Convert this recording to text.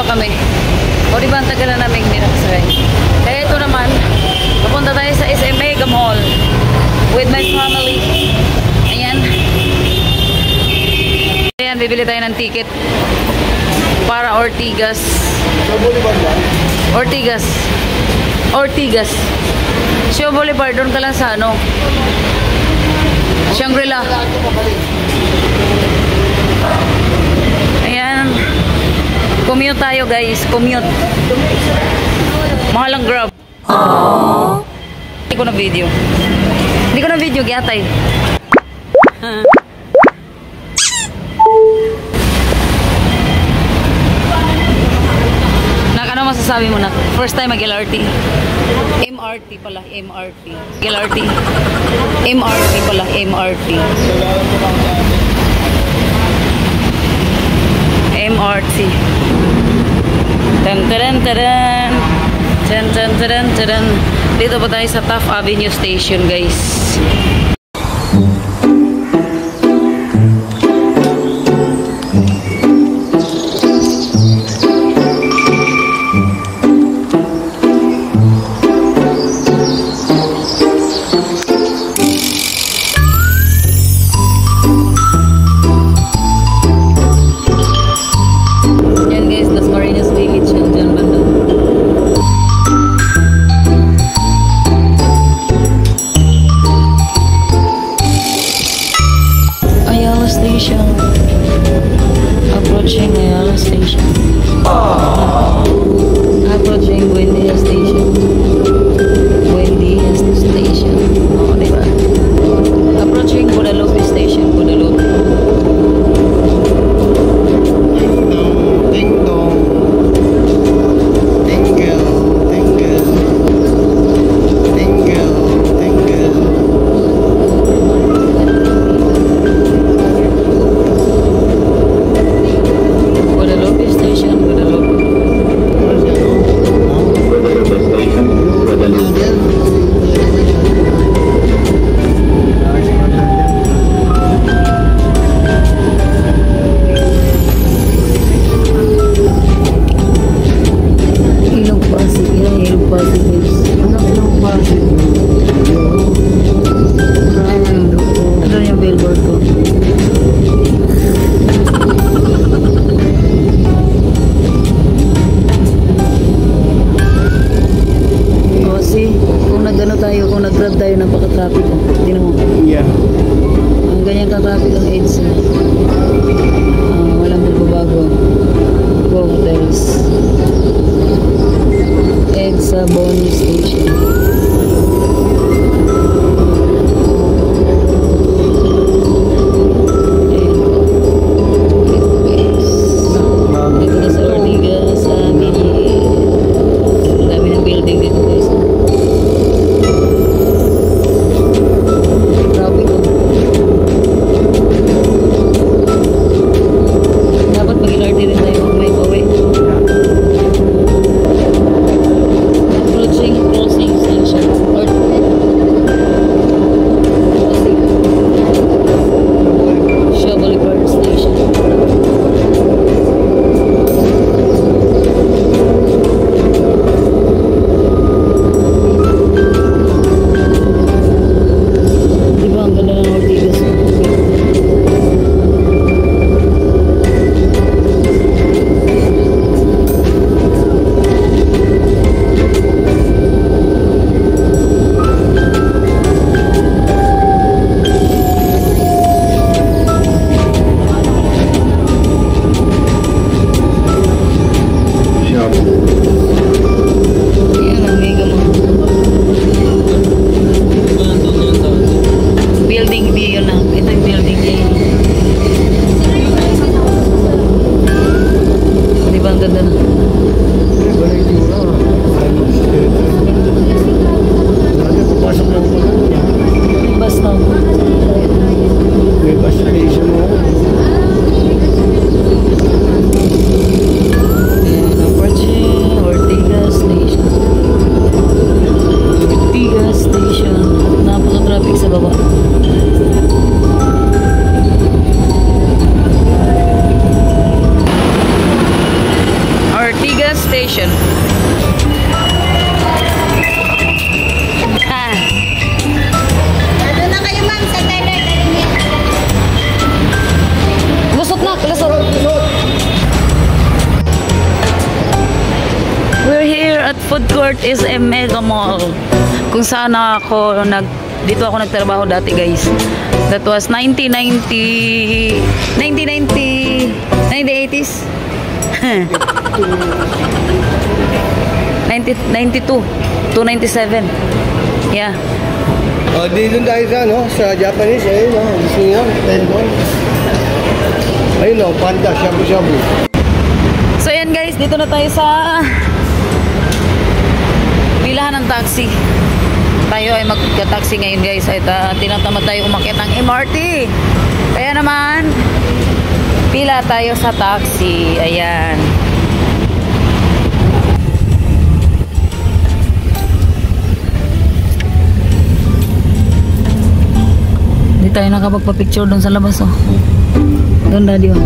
pa kami. O diba, ang tagal na namin hindi nakasakay. Kaya ito naman, papunta tayo sa SM Mega Mall with my family. Ayan. Ayan, bibili tayo ng ticket para Ortigas. Ortigas. Ortigas. Show Boulevard, doon ka lang sa ano? Shangri-La. Ayan. Commute tayo, guys. Commute. Mahal ang Grab. Hindi ko na video. Hindi ko na video, gyatay. Ano masasabi mo na? First time mag-LRT. MRT pala, MRT. LRT. MRT pala, MRT. MRT. Tan taran taran. Tan tan taran taran. Dito pa tayo sa Taft Avenue Station, guys. Approaching Ayala Station. Approaching Buendia Station. Buendia Station. Oh, diba? Approaching Guadalupe Station. Guadalupe. Ding dong. Tingle. Tingle. Tingle. Tingle. Guadalupe Station, Guadalupe. Guadalupe Station, Guadalupe. Ilog Pasig yan, Ilog Pasig guys. Ilog Pasig. Ito yung billboard ko. Kung nag-ano tayo, kung nag-grab tayo, napaka-traffic. Hindi mo. Yeah. Ang ganyan ka-traffic ang EDSA. Walang nagbabago. Go hotels. EDSA Boni Station. Dito na sa Ortigas, sa mini. Ang dami ng building dito guys. Traffic ko. Dapat mag-LRT din tayo kung may pauwi. Approaching Crossing Station. SM Mega Mall. Kung saan dito ako nagtrabaho dati, guys. That was 1980s. 92 to 97. Yeah. Dito tayo sa, no? Sa Japanese, ayun, no? Gusto niyo? Tenbon. Ayun, no? Panda, shabu-shabu. So, yan guys. Dito na tayo sa pilahan ng taxi. Tayo ay magka-taxi ngayon, guys. At tinatamad tayo umakyat ng MRT. Kaya naman, pila tayo sa taxi. Ayan. Hindi tayo nakapagpa-picture doon sa labas, oh. Doon, daddy, oh.